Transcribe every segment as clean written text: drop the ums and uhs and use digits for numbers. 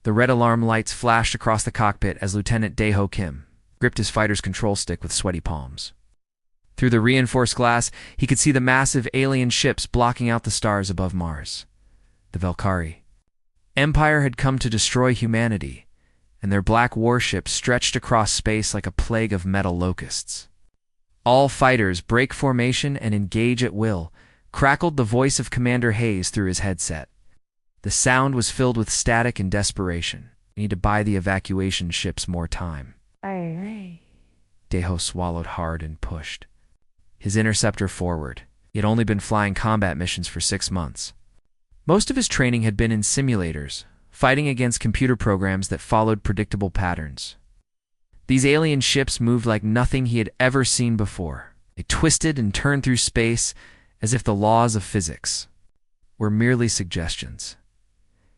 The red alarm lights flashed across the cockpit as Lieutenant Dae-ho Kim gripped his fighter's control stick with sweaty palms. Through the reinforced glass, he could see the massive alien ships blocking out the stars above Mars. The Valkyrie Empire had come to destroy humanity, and their black warships stretched across space like a plague of metal locusts. "All fighters break formation and engage at will," crackled the voice of Commander Hayes through his headset. The sound was filled with static and desperation. "We need to buy the evacuation ships more time." Dae-ho swallowed hard and pushed his interceptor forward. He had only been flying combat missions for 6 months. Most of his training had been in simulators, fighting against computer programs that followed predictable patterns. These alien ships moved like nothing he had ever seen before. They twisted and turned through space as if the laws of physics were merely suggestions.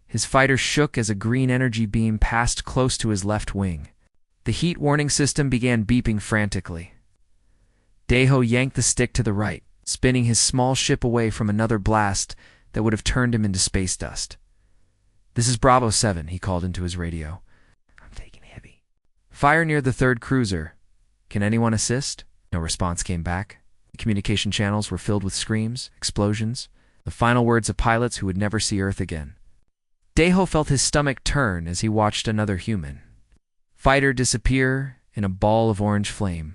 His fighter shook as a green energy beam passed close to his left wing. The heat warning system began beeping frantically. Dae-ho yanked the stick to the right, spinning his small ship away from another blast that would have turned him into space dust. "This is Bravo 7, he called into his radio. "I'm taking heavy. Fire near the third cruiser. Can anyone assist?" No response came back. The communication channels were filled with screams, explosions, the final words of pilots who would never see Earth again. Dae-ho felt his stomach turn as he watched another human fighter disappear in a ball of orange flame.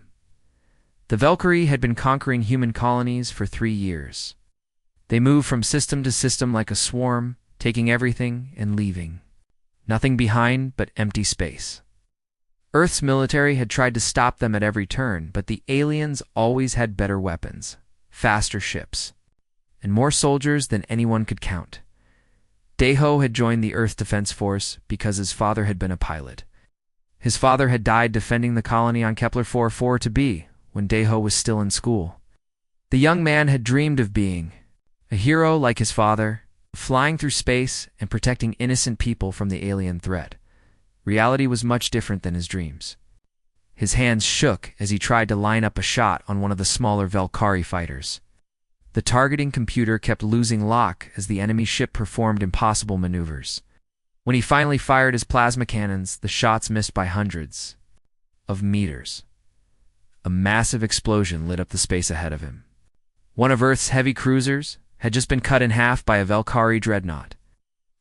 The Valkyrie had been conquering human colonies for 3 years. They moved from system to system like a swarm, taking everything and leaving. Nothing behind but empty space. Earth's military had tried to stop them at every turn, but the aliens always had better weapons, faster ships, and more soldiers than anyone could count. Dae-ho had joined the Earth Defense Force because his father had been a pilot. His father had died defending the colony on Kepler 4-4b when Dae-ho was still in school. The young man had dreamed of being a hero like his father, flying through space and protecting innocent people from the alien threat. Reality was much different than his dreams. His hands shook as he tried to line up a shot on one of the smaller Valkyrie fighters. The targeting computer kept losing lock as the enemy ship performed impossible maneuvers. When he finally fired his plasma cannons, the shots missed by hundreds of meters. A massive explosion lit up the space ahead of him. One of Earth's heavy cruisers had just been cut in half by a Valkyrie dreadnought.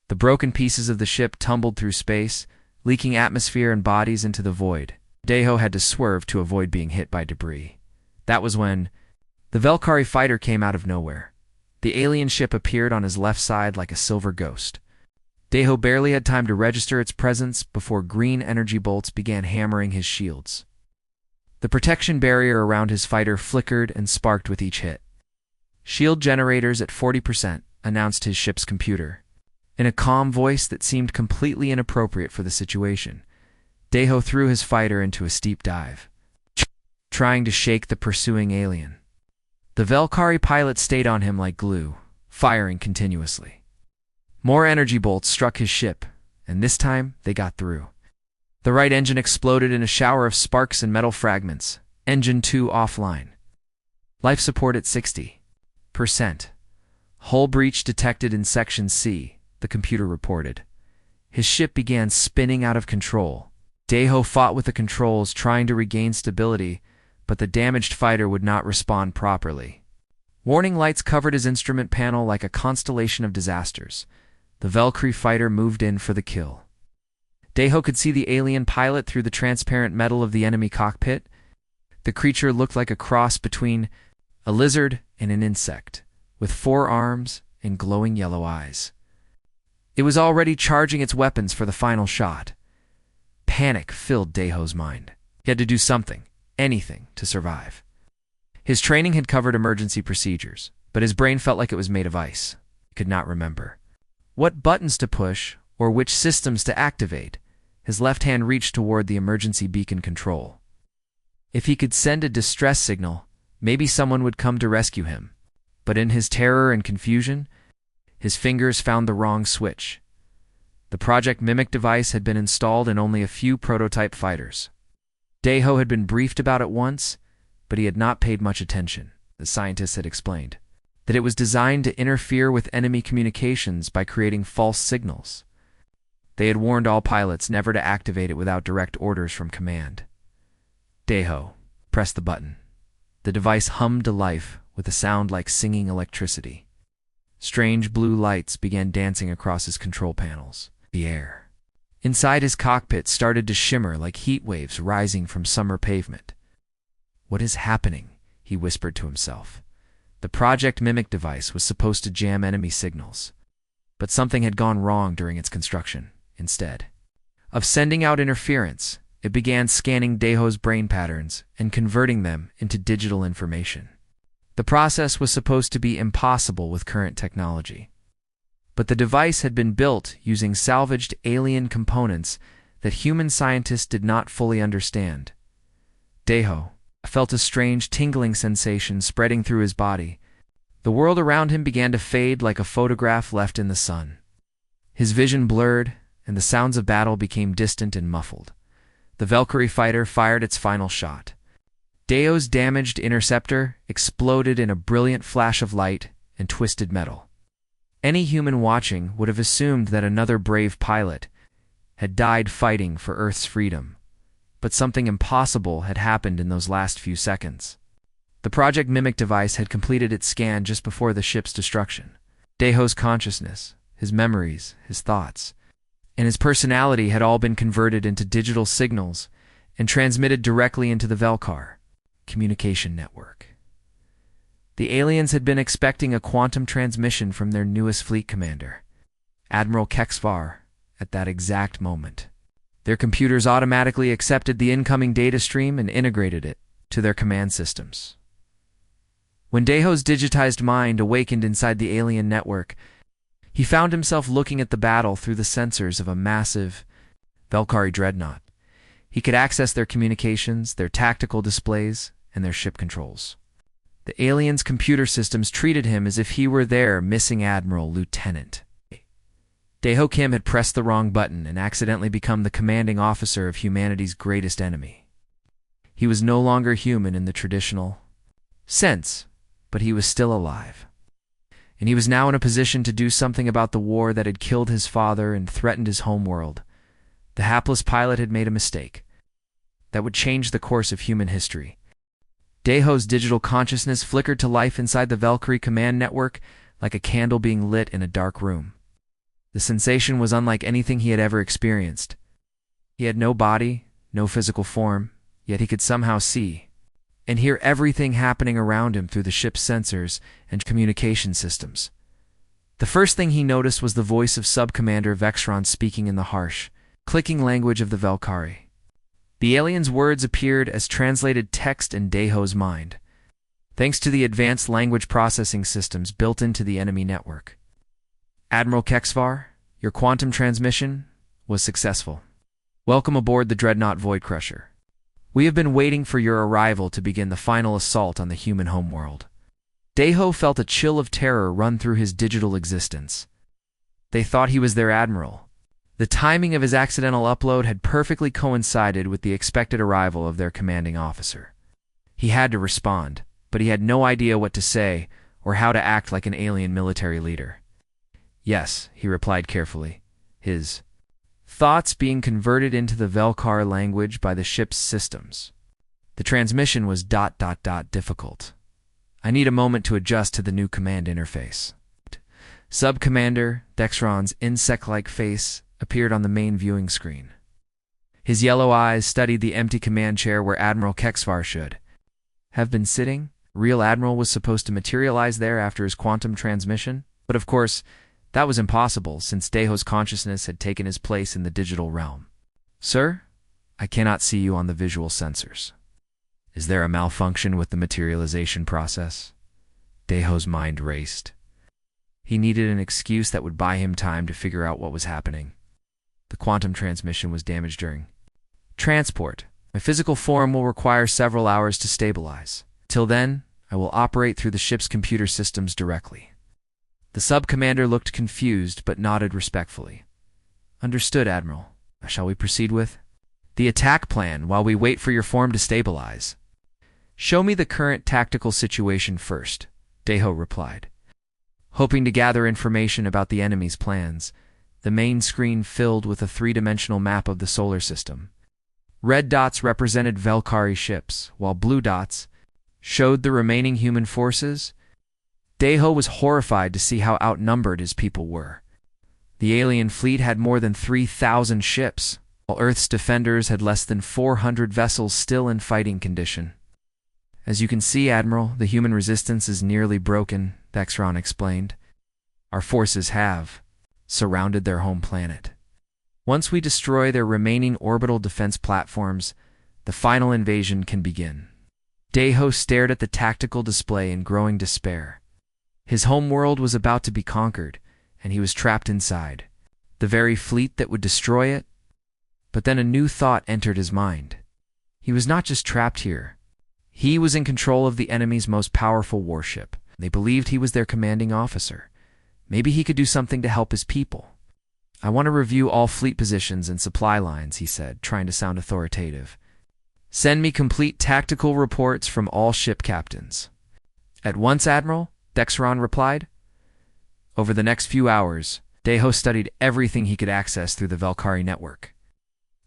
The broken pieces of the ship tumbled through space, leaking atmosphere and bodies into the void. Dae-ho had to swerve to avoid being hit by debris. That was when the Valkyrie fighter came out of nowhere. The alien ship appeared on his left side like a silver ghost. Dae-ho barely had time to register its presence before green energy bolts began hammering his shields. The protection barrier around his fighter flickered and sparked with each hit. "Shield generators at 40%, announced his ship's computer. In a calm voice that seemed completely inappropriate for the situation, Dae-ho threw his fighter into a steep dive, trying to shake the pursuing alien. The Valkyrie pilot stayed on him like glue, firing continuously. More energy bolts struck his ship, and this time they got through. The right engine exploded in a shower of sparks and metal fragments. Engine 2 offline. Life support at 60%. Hull breach detected in Section C, the computer reported. His ship began spinning out of control. Dae-ho fought with the controls, trying to regain stability, but the damaged fighter would not respond properly. Warning lights covered his instrument panel like a constellation of disasters. The Valkyrie fighter moved in for the kill. Dae-ho could see the alien pilot through the transparent metal of the enemy cockpit. The creature looked like a cross between a lizard and an insect, with 4 arms and glowing yellow eyes. It was already charging its weapons for the final shot. Panic filled Dae-ho's mind. He had to do something, anything, to survive. His training had covered emergency procedures, but his brain felt like it was made of ice. He could not remember what buttons to push or which systems to activate. His left hand reached toward the emergency beacon control. If he could send a distress signal, maybe someone would come to rescue him. But in his terror and confusion, his fingers found the wrong switch. The Project Mimic device had been installed in only a few prototype fighters. Dae-ho had been briefed about it once, but he had not paid much attention. The scientists had explained that it was designed to interfere with enemy communications by creating false signals. They had warned all pilots never to activate it without direct orders from command. Deho pressed the button. The device hummed to life with a sound like singing electricity. Strange blue lights began dancing across his control panels. The air inside his cockpit started to shimmer like heat waves rising from summer pavement. "What is happening?" he whispered to himself. The Project Mimic device was supposed to jam enemy signals, but something had gone wrong during its construction. Instead of sending out interference, it began scanning Deho's brain patterns and converting them into digital information. The process was supposed to be impossible with current technology, but the device had been built using salvaged alien components that human scientists did not fully understand. Deho felt a strange tingling sensation spreading through his body. The world around him began to fade like a photograph left in the sun. His vision blurred, and the sounds of battle became distant and muffled. The Valkyrie fighter fired its final shot. Deho's damaged interceptor exploded in a brilliant flash of light and twisted metal. Any human watching would have assumed that another brave pilot had died fighting for Earth's freedom. But something impossible had happened in those last few seconds. The Project Mimic device had completed its scan just before the ship's destruction. Deho's consciousness, his memories, his thoughts, and his personality had all been converted into digital signals and transmitted directly into the Velkar communication network. The aliens had been expecting a quantum transmission from their newest fleet commander, Admiral Kexvar, at that exact moment. Their computers automatically accepted the incoming data stream and integrated it to their command systems. When Deho's digitized mind awakened inside the alien network, he found himself looking at the battle through the sensors of a massive Valkyrie dreadnought. He could access their communications, their tactical displays, and their ship controls. The aliens' computer systems treated him as if he were their missing admiral lieutenant. Deho Kim had pressed the wrong button and accidentally become the commanding officer of humanity's greatest enemy. He was no longer human in the traditional sense, but he was still alive. And he was now in a position to do something about the war that had killed his father and threatened his homeworld. The hapless pilot had made a mistake that would change the course of human history. Deho's digital consciousness flickered to life inside the Valkyrie command network like a candle being lit in a dark room. The sensation was unlike anything he had ever experienced. He had no body, no physical form, yet he could somehow see and hear everything happening around him through the ship's sensors and communication systems. The first thing he noticed was the voice of Sub-Commander Vexron speaking in the harsh, clicking language of the Valkyrie. The alien's words appeared as translated text in Deho's mind, thanks to the advanced language processing systems built into the enemy network. "Admiral Kexvar, your quantum transmission was successful. Welcome aboard the Dreadnought Voidcrusher. We have been waiting for your arrival to begin the final assault on the human homeworld." Deho felt a chill of terror run through his digital existence. They thought he was their admiral. The timing of his accidental upload had perfectly coincided with the expected arrival of their commanding officer. He had to respond, but he had no idea what to say or how to act like an alien military leader. "Yes," he replied carefully, his thoughts being converted into the Velkar language by the ship's systems. The transmission was ... difficult. I need a moment to adjust to the new command interface. Sub-Commander Dexron's insect-like face appeared on the main viewing screen. His yellow eyes studied the empty command chair where Admiral Kexvar should have been sitting. Real Admiral was supposed to materialize there after his quantum transmission, but of course, that was impossible since Deho's consciousness had taken his place in the digital realm. "Sir, I cannot see you on the visual sensors. Is there a malfunction with the materialization process?" Deho's mind raced. He needed an excuse that would buy him time to figure out what was happening. The quantum transmission was damaged during transport. My physical form will require several hours to stabilize. Till then, I will operate through the ship's computer systems directly. The sub-commander looked confused but nodded respectfully. "Understood, Admiral. Shall we proceed with the attack plan while we wait for your form to stabilize?" "Show me the current tactical situation first," Deho replied. Hoping to gather information about the enemy's plans, the main screen filled with a three-dimensional map of the solar system. Red dots represented Valkyrie ships, while blue dots showed the remaining human forces. Deho was horrified to see how outnumbered his people were. The alien fleet had more than 3,000 ships, while Earth's defenders had less than 400 vessels still in fighting condition. "As you can see, Admiral, the human resistance is nearly broken," Dexron explained. "Our forces have surrounded their home planet. Once we destroy their remaining orbital defense platforms, the final invasion can begin." Deho stared at the tactical display in growing despair. His home world was about to be conquered, and he was trapped inside the very fleet that would destroy it. But then a new thought entered his mind. He was not just trapped here. He was in control of the enemy's most powerful warship. They believed he was their commanding officer. Maybe he could do something to help his people. "I want to review all fleet positions and supply lines," he said, trying to sound authoritative. "Send me complete tactical reports from all ship captains." "At once, Admiral," Dexron replied. Over the next few hours, Deho studied everything he could access through the Valkyrie network.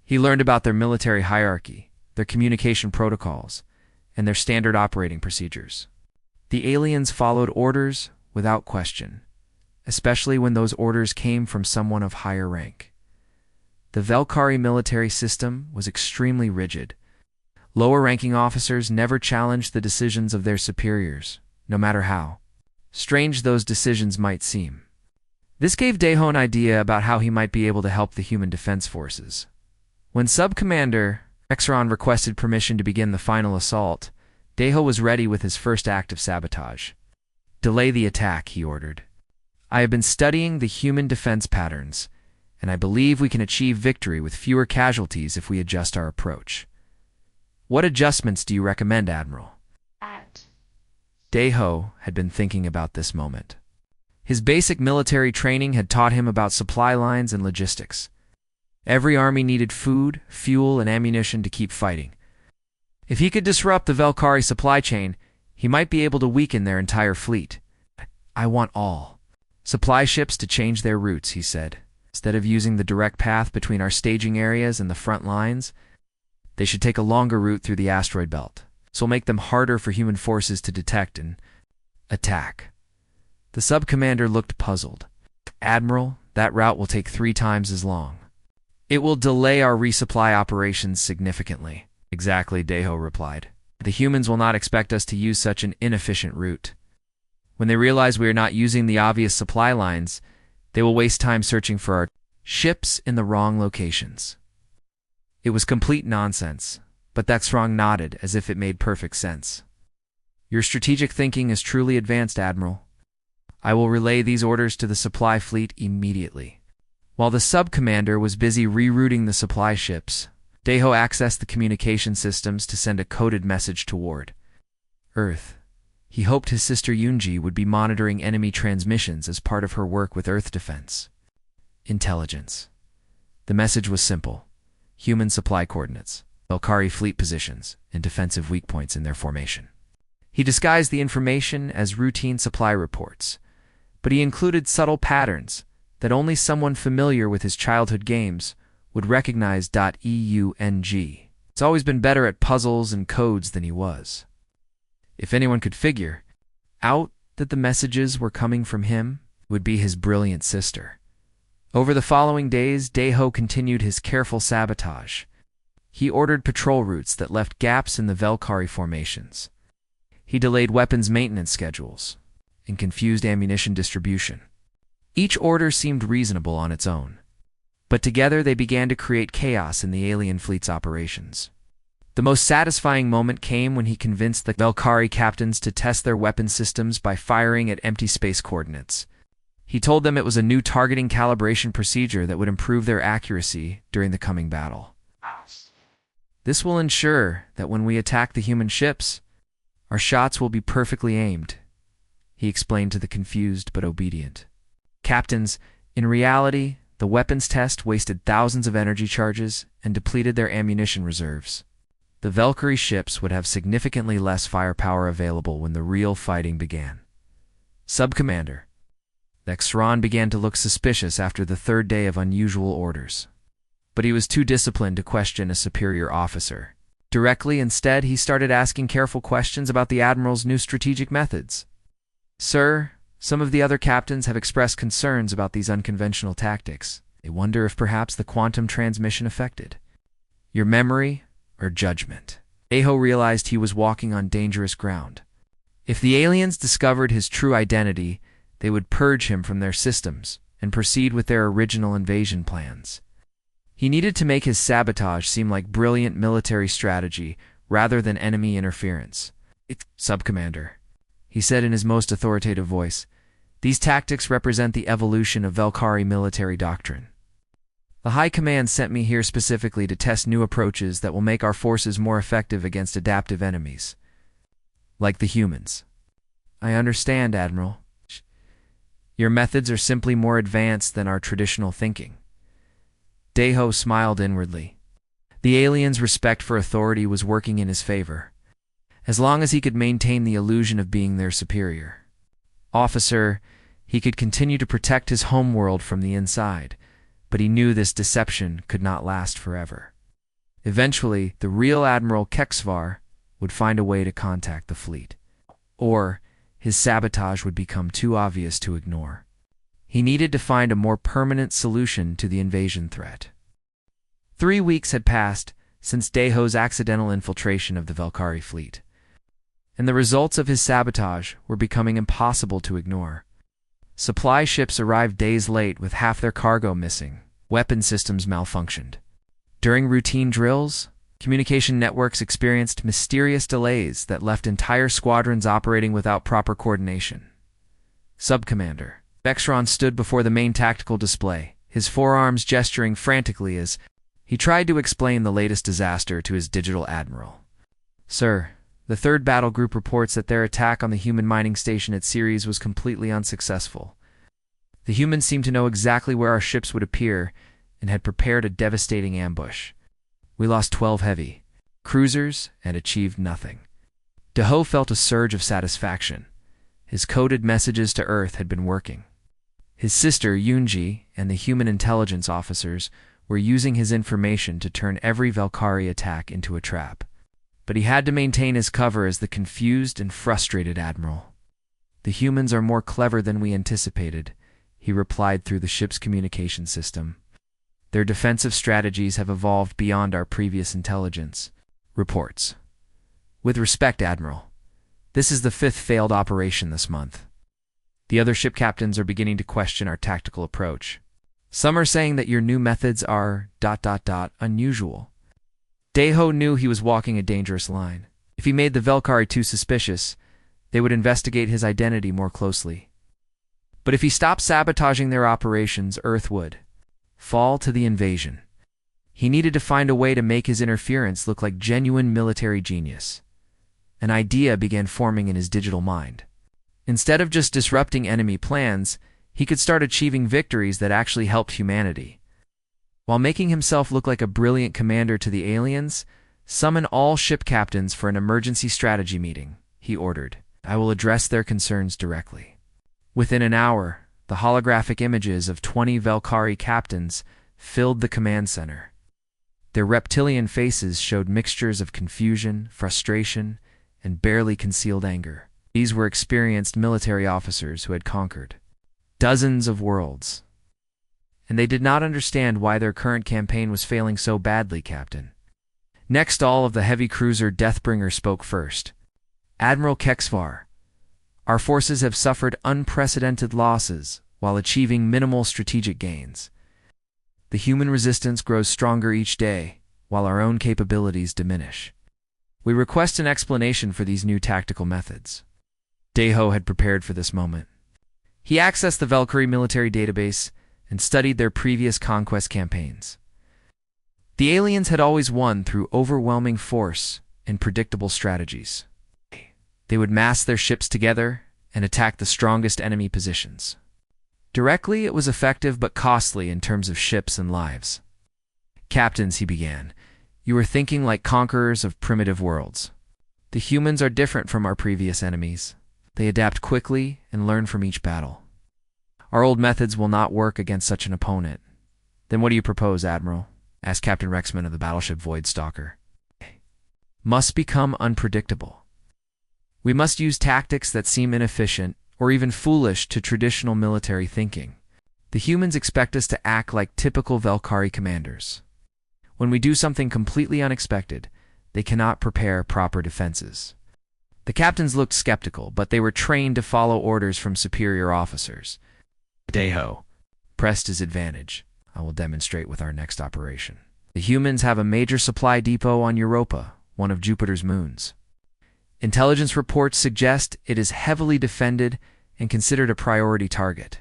He learned about their military hierarchy, their communication protocols, and their standard operating procedures. The aliens followed orders without question, especially when those orders came from someone of higher rank. The Valkyrie military system was extremely rigid. Lower-ranking officers never challenged the decisions of their superiors, no matter how strange those decisions might seem. This gave Deho an idea about how he might be able to help the human defense forces. When Sub-Commander Exron requested permission to begin the final assault, Deho was ready with his first act of sabotage. "Delay the attack," he ordered. "I have been studying the human defense patterns, and I believe we can achieve victory with fewer casualties if we adjust our approach." "What adjustments do you recommend, Admiral?" Deho had been thinking about this moment. His basic military training had taught him about supply lines and logistics. Every army needed food, fuel, and ammunition to keep fighting. If he could disrupt the Valkyrie supply chain, he might be able to weaken their entire fleet. "I want all supply ships to change their routes," he said. "Instead of using the direct path between our staging areas and the front lines, they should take a longer route through the asteroid belt. This will make them harder for human forces to detect and attack." The sub-commander looked puzzled. "Admiral, that route will take 3 times as long. It will delay our resupply operations significantly." "Exactly," Deho replied. "The humans will not expect us to use such an inefficient route. When they realize we are not using the obvious supply lines, they will waste time searching for our ships in the wrong locations." It was complete nonsense, but Dexron nodded as if it made perfect sense. "Your strategic thinking is truly advanced, Admiral. I will relay these orders to the supply fleet immediately." While the sub-commander was busy rerouting the supply ships, Deho accessed the communication systems to send a coded message toward Earth. He hoped his sister Yunji would be monitoring enemy transmissions as part of her work with Earth defense. Intelligence. The message was simple: human supply coordinates, Valkyrie fleet positions, and defensive weak points in their formation. He disguised the information as routine supply reports, but he included subtle patterns that only someone familiar with his childhood games would recognize. EUNG. It's always been better at puzzles and codes than he was. If anyone could figure out that the messages were coming from him, it would be his brilliant sister. Over the following days, Deho continued his careful sabotage. He ordered patrol routes that left gaps in the Valkyrie formations. He delayed weapons maintenance schedules and confused ammunition distribution. Each order seemed reasonable on its own, but together they began to create chaos in the alien fleet's operations. The most satisfying moment came when he convinced the Valkyrie captains to test their weapon systems by firing at empty space coordinates. He told them it was a new targeting calibration procedure that would improve their accuracy during the coming battle. "This will ensure that when we attack the human ships, our shots will be perfectly aimed," he explained to the confused but obedient captains. In reality, the weapons test wasted thousands of energy charges and depleted their ammunition reserves. The Valkyrie ships would have significantly less firepower available when the real fighting began. "Sub-Commander, Vexron began to look suspicious after the third day of unusual orders. But he was too disciplined to question a superior officer. Directly, instead, he started asking careful questions about the Admiral's new strategic methods. "Sir, some of the other captains have expressed concerns about these unconventional tactics. They wonder if perhaps the quantum transmission affected your memory or judgment." Aho realized he was walking on dangerous ground. If the aliens discovered his true identity, they would purge him from their systems and proceed with their original invasion plans. He needed to make his sabotage seem like brilliant military strategy rather than enemy interference. "Subcommander," he said in his most authoritative voice, "these tactics represent the evolution of Velkhari military doctrine. The High Command sent me here specifically to test new approaches that will make our forces more effective against adaptive enemies, like the humans." "I understand, Admiral. Your methods are simply more advanced than our traditional thinking." Deho smiled inwardly. The alien's respect for authority was working in his favor, as long as he could maintain the illusion of being their superior officer. He could continue to protect his homeworld from the inside, but he knew this deception could not last forever. Eventually, the real Admiral Kexvar would find a way to contact the fleet, or his sabotage would become too obvious to ignore. He needed to find a more permanent solution to the invasion threat. 3 weeks had passed since Deho's accidental infiltration of the Velkhari fleet, and the results of his sabotage were becoming impossible to ignore. Supply ships arrived days late with half their cargo missing. Weapon systems malfunctioned. During routine drills, communication networks experienced mysterious delays that left entire squadrons operating without proper coordination. "Subcommander." Vexron stood before the main tactical display, his forearms gesturing frantically as he tried to explain the latest disaster to his digital admiral. "Sir, the 3rd Battle Group reports that their attack on the human mining station at Ceres was completely unsuccessful. The humans seemed to know exactly where our ships would appear and had prepared a devastating ambush. We lost 12 heavy cruisers and achieved nothing." Deho felt a surge of satisfaction. His coded messages to Earth had been working. His sister, Yunji, and the human intelligence officers were using his information to turn every Velkhari attack into a trap. But he had to maintain his cover as the confused and frustrated admiral. "The humans are more clever than we anticipated," he replied through the ship's communication system. "Their defensive strategies have evolved beyond our previous intelligence reports. With respect, Admiral, this is the 5th failed operation this month. The other ship captains are beginning to question our tactical approach. Some are saying that your new methods are ... unusual." Deho knew he was walking a dangerous line. If he made the Velkhari too suspicious, they would investigate his identity more closely. But if he stopped sabotaging their operations, Earth would fall to the invasion. He needed to find a way to make his interference look like genuine military genius. An idea began forming in his digital mind. Instead of just disrupting enemy plans, he could start achieving victories that actually helped humanity. While making himself look like a brilliant commander to the aliens, "Summon all ship captains for an emergency strategy meeting," he ordered. "I will address their concerns directly." Within an hour, the holographic images of 20 Velkhari captains filled the command center. Their reptilian faces showed mixtures of confusion, frustration, and barely concealed anger. These were experienced military officers who had conquered dozens of worlds. "And they did not understand why their current campaign was failing so badly, Captain." Next, all of the heavy cruiser Deathbringer spoke first. "Admiral Kexvar, our forces have suffered unprecedented losses while achieving minimal strategic gains. The human resistance grows stronger each day, while our own capabilities diminish. We request an explanation for these new tactical methods." Deho had prepared for this moment. He accessed the Velkhari military database and studied their previous conquest campaigns. The aliens had always won through overwhelming force and predictable strategies. They would mass their ships together and attack the strongest enemy positions. Directly, it was effective but costly in terms of ships and lives. "Captains," he began, "you are thinking like conquerors of primitive worlds. The humans are different from our previous enemies. They adapt quickly and learn from each battle. Our old methods will not work against such an opponent. Then what do you propose, Admiral? Asked Captain Rexman of the battleship Voidstalker. Must become unpredictable. We must use tactics that seem inefficient or even foolish to traditional military thinking. The humans expect us to act like typical Velkhari commanders. When we do something completely unexpected, they cannot prepare proper defenses. The captains looked skeptical, but they were trained to follow orders from superior officers. Deho pressed his advantage. I will demonstrate with our next operation. The humans have a major supply depot on Europa, one of Jupiter's moons. Intelligence reports suggest it is heavily defended and considered a priority target.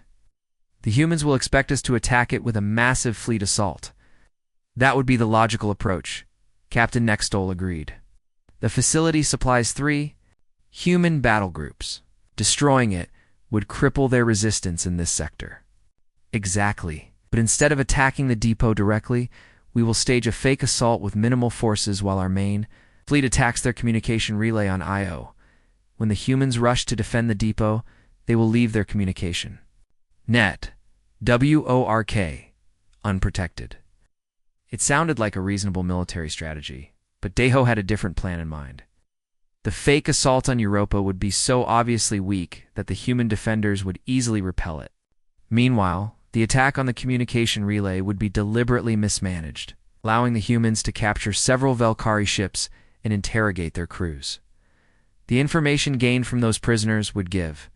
The humans will expect us to attack it with a massive fleet assault. That would be the logical approach. Captain Nextol agreed. The facility supplies 3 human battle groups. Destroying it would cripple their resistance in this sector. Exactly. But instead of attacking the depot directly, we will stage a fake assault with minimal forces while our main fleet attacks their communication relay on Io. When the humans rush to defend the depot, they will leave their communication net, WORK, unprotected. It sounded like a reasonable military strategy, but Deho had a different plan in mind. The fake assault on Europa would be so obviously weak that the human defenders would easily repel it. Meanwhile, the attack on the communication relay would be deliberately mismanaged, allowing the humans to capture several Velkhari ships and interrogate their crews. The information gained from those prisoners would give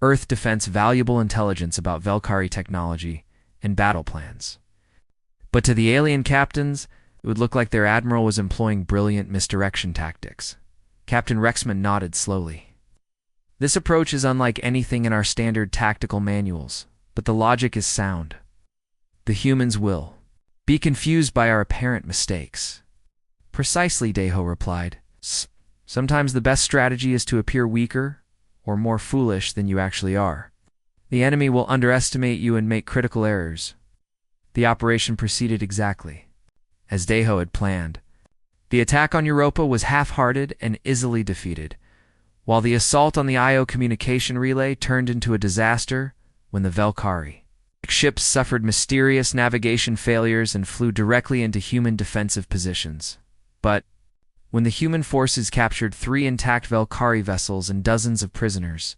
Earth defense valuable intelligence about Velkhari technology and battle plans. But to the alien captains, it would look like their admiral was employing brilliant misdirection tactics. Captain Rexman nodded slowly. This approach is unlike anything in our standard tactical manuals, but the logic is sound. The humans will be confused by our apparent mistakes. Precisely, Deho replied. Sometimes the best strategy is to appear weaker or more foolish than you actually are. The enemy will underestimate you and make critical errors. The operation proceeded exactly as Deho had planned. The attack on Europa was half-hearted and easily defeated, while the assault on the Io communication relay turned into a disaster when the Velkhari ships suffered mysterious navigation failures and flew directly into human defensive positions. But when the human forces captured 3 intact Velkhari vessels and dozens of prisoners,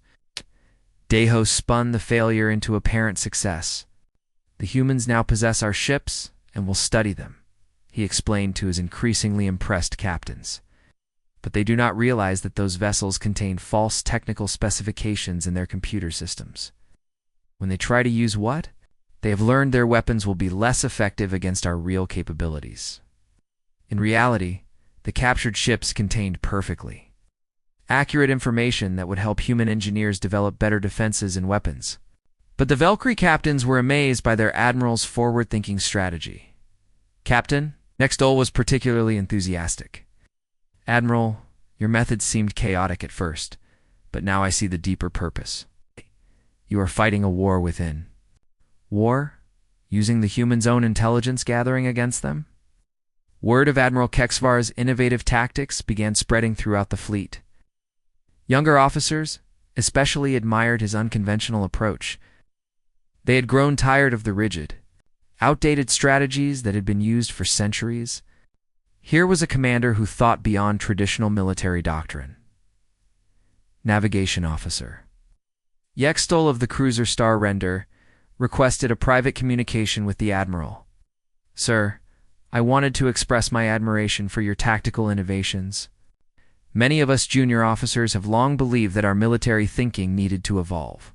Deho spun the failure into apparent success. The humans now possess our ships and will study them, he explained to his increasingly impressed captains. But they do not realize that those vessels contain false technical specifications in their computer systems. When they try to use what? They have learned their weapons will be less effective against our real capabilities. In reality, the captured ships contained perfectly accurate information that would help human engineers develop better defenses and weapons. But the Velkhari captains were amazed by their admiral's forward-thinking strategy. Captain Nextol was particularly enthusiastic. Admiral, your methods seemed chaotic at first, but now I see the deeper purpose. You are fighting a war within. War? Using the humans' own intelligence gathering against them? Word of Admiral Kexvar's innovative tactics began spreading throughout the fleet. Younger officers especially admired his unconventional approach. They had grown tired of the rigid, outdated strategies that had been used for centuries. Here was a commander who thought beyond traditional military doctrine. Navigation Officer Yextol of the cruiser Star Render requested a private communication with the Admiral. Sir, I wanted to express my admiration for your tactical innovations. Many of us junior officers have long believed that our military thinking needed to evolve.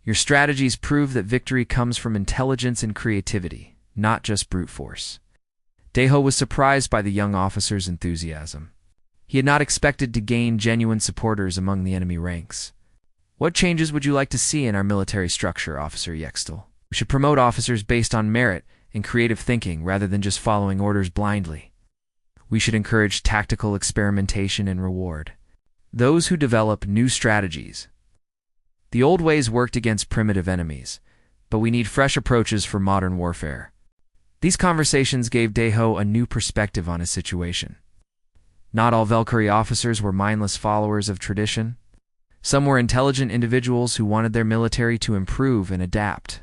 Your strategies prove that victory comes from intelligence and creativity, not just brute force. Deho was surprised by the young officer's enthusiasm. He had not expected to gain genuine supporters among the enemy ranks. What changes would you like to see in our military structure, Officer Yextel? We should promote officers based on merit and creative thinking rather than just following orders blindly. We should encourage tactical experimentation and reward those who develop new strategies. The old ways worked against primitive enemies, but we need fresh approaches for modern warfare. These conversations gave Deho a new perspective on his situation. Not all Velkhari officers were mindless followers of tradition. Some were intelligent individuals who wanted their military to improve and adapt.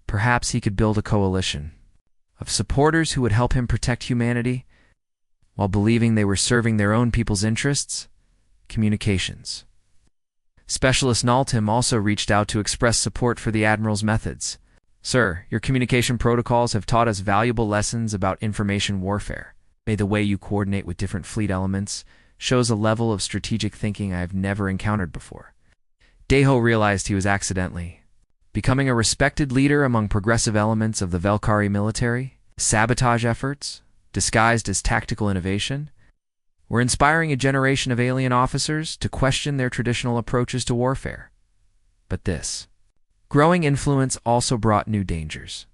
Perhaps he could build a coalition of supporters who would help him protect humanity while believing they were serving their own people's interests. Communications Specialist Naltim also reached out to express support for the Admiral's methods. "Sir, your communication protocols have taught us valuable lessons about information warfare. May the way you coordinate with different fleet elements shows a level of strategic thinking I have never encountered before." Deho realized he was accidentally becoming a respected leader among progressive elements of the Velkari military. Sabotage efforts, disguised as tactical innovation, were inspiring a generation of alien officers to question their traditional approaches to warfare. But this growing influence also brought new dangers.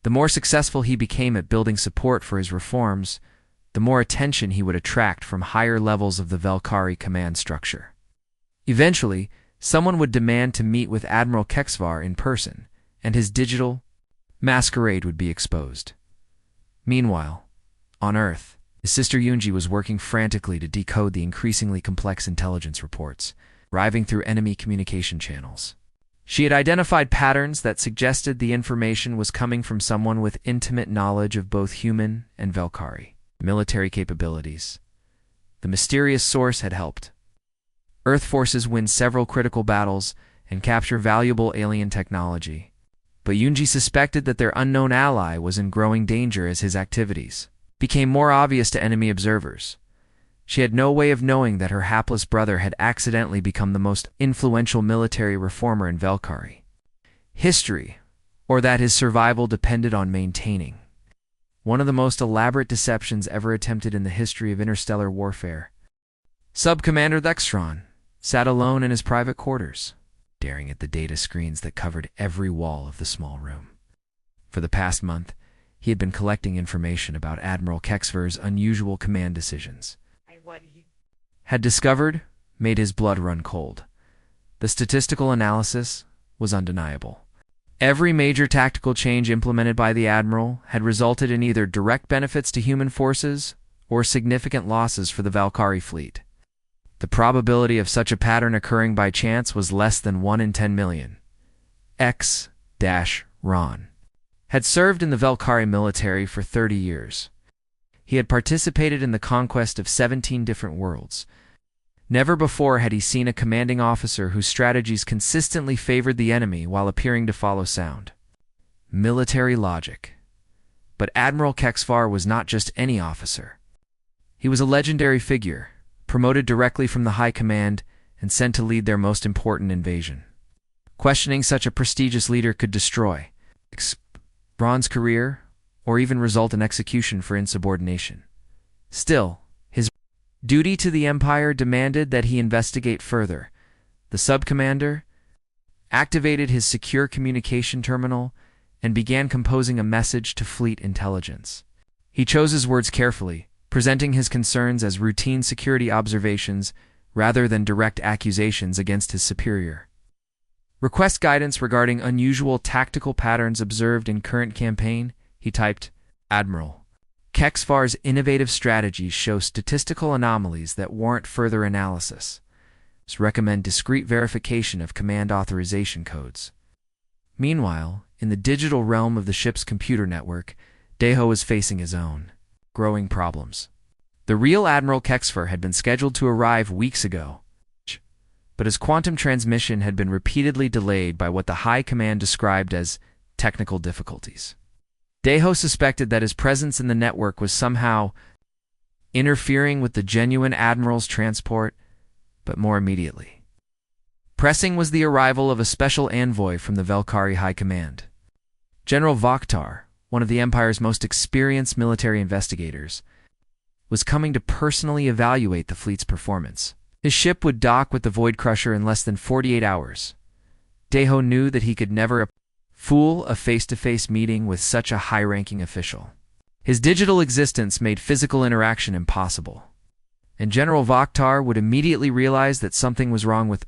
The more successful he became at building support for his reforms, the more attention he would attract from higher levels of the Velkari command structure. Eventually, someone would demand to meet with Admiral Kexvar in person, and his digital masquerade would be exposed. Meanwhile, on Earth, his sister Yunji was working frantically to decode the increasingly complex intelligence reports arriving through enemy communication channels. She had identified patterns that suggested the information was coming from someone with intimate knowledge of both human and Velkari military capabilities. The mysterious source had helped Earth forces win several critical battles and capture valuable alien technology. But Yunji suspected that their unknown ally was in growing danger as his activities became more obvious to enemy observers. She had no way of knowing that her hapless brother had accidentally become the most influential military reformer in Velkari history, or that his survival depended on maintaining one of the most elaborate deceptions ever attempted in the history of interstellar warfare. Sub-Commander Lextron sat alone in his private quarters, staring at the data screens that covered every wall of the small room. For the past month, he had been collecting information about Admiral Kexvar's unusual command decisions. Had discovered, made his blood run cold. The statistical analysis was undeniable. Every major tactical change implemented by the Admiral had resulted in either direct benefits to human forces or significant losses for the Velkari fleet. The probability of such a pattern occurring by chance was less than 1 in 10 million. Ron had served in the Velkari military for 30 years. He had participated in the conquest of 17 different worlds. Never before had he seen a commanding officer whose strategies consistently favored the enemy while appearing to follow sound military logic. But Admiral Kexvar was not just any officer. He was a legendary figure, promoted directly from the high command and sent to lead their most important invasion. Questioning such a prestigious leader could destroy Ron's career or even result in execution for insubordination. Still, his duty to the Empire demanded that he investigate further. The sub-commander activated his secure communication terminal and began composing a message to fleet intelligence. He chose his words carefully, presenting his concerns as routine security observations rather than direct accusations against his superior. Request guidance regarding unusual tactical patterns observed in current campaign, he typed, "Admiral Kexvar's innovative strategies show statistical anomalies that warrant further analysis. Recommend discrete verification of command authorization codes." Meanwhile, in the digital realm of the ship's computer network, Deho was facing his own growing problems. The real Admiral Kexvar had been scheduled to arrive weeks ago, but his quantum transmission had been repeatedly delayed by what the High Command described as technical difficulties. Deho suspected that his presence in the network was somehow interfering with the genuine Admiral's transport, but more immediately pressing was the arrival of a special envoy from the Velkari High Command. General Vokhtar, one of the Empire's most experienced military investigators, was coming to personally evaluate the fleet's performance. His ship would dock with the Void Crusher in less than 48 hours. Deho knew that he could never fool a face-to-face meeting with such a high-ranking official. His digital existence made physical interaction impossible, and General Vokhtar would immediately realize that something was wrong with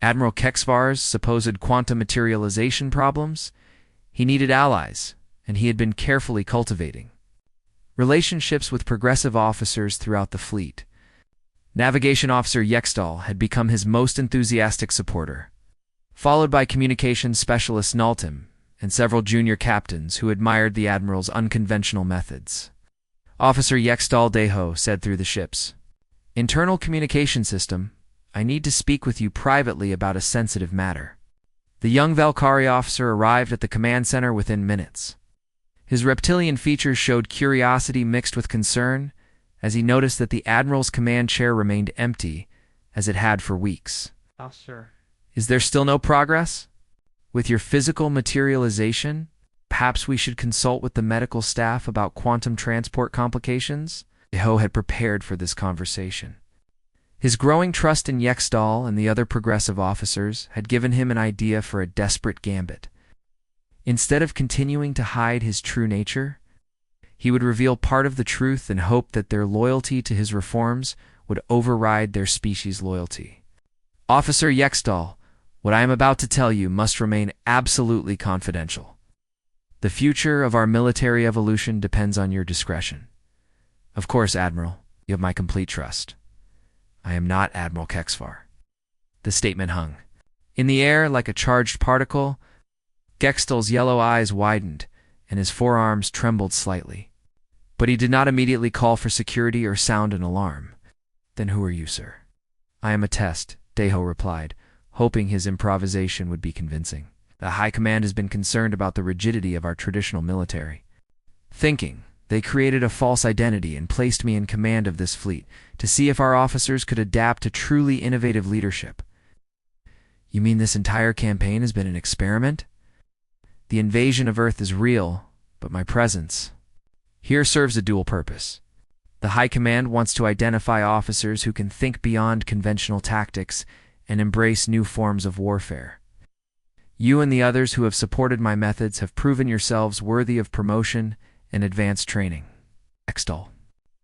Admiral Kexvar's supposed quantum materialization problems. He needed allies, and he had been carefully cultivating relationships with progressive officers throughout the fleet. Navigation Officer Yextal had become his most enthusiastic supporter, followed by Communications Specialist Naltim and several junior captains who admired the Admiral's unconventional methods. Officer Yextal Deho said through the ship's internal communication system, "I need to speak with you privately about a sensitive matter." The young Valkyrie officer arrived at the command center within minutes. His reptilian features showed curiosity mixed with concern as he noticed that the Admiral's command chair remained empty as it had for weeks. Sir. "Is there still no progress? With your physical materialization? Perhaps we should consult with the medical staff about quantum transport complications?" Deho had prepared for this conversation. His growing trust in Yextal and the other progressive officers had given him an idea for a desperate gambit. Instead of continuing to hide his true nature, he would reveal part of the truth and hope that their loyalty to his reforms would override their species' loyalty. "Officer Yextal, what I am about to tell you must remain absolutely confidential. The future of our military evolution depends on your discretion." "Of course, Admiral, you have my complete trust. I am not Admiral Kexvar." The statement hung in the air like a charged particle. Gextal's yellow eyes widened, and his forearms trembled slightly. But he did not immediately call for security or sound an alarm. "Then who are you, sir?" "I am a test," Deho replied, hoping his improvisation would be convincing. "The High Command has been concerned about the rigidity of our traditional military. Thinking, they created a false identity and placed me in command of this fleet to see if our officers could adapt to truly innovative leadership." "You mean this entire campaign has been an experiment? The invasion of Earth is real, but my presence here serves a dual purpose. The High Command wants to identify officers who can think beyond conventional tactics and embrace new forms of warfare. You and the others who have supported my methods have proven yourselves worthy of promotion and advanced training." Yextal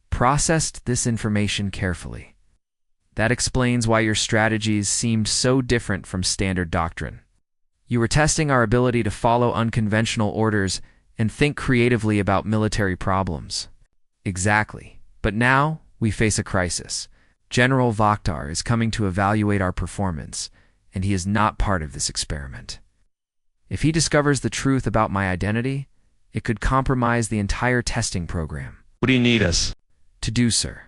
processed this information carefully. "That explains why your strategies seemed so different from standard doctrine. You were testing our ability to follow unconventional orders and think creatively about military problems." "Exactly. But now we face a crisis. General Vaktar is coming to evaluate our performance, and he is not part of this experiment. If he discovers the truth about my identity, it could compromise the entire testing program." "What do you need us to do, sir?"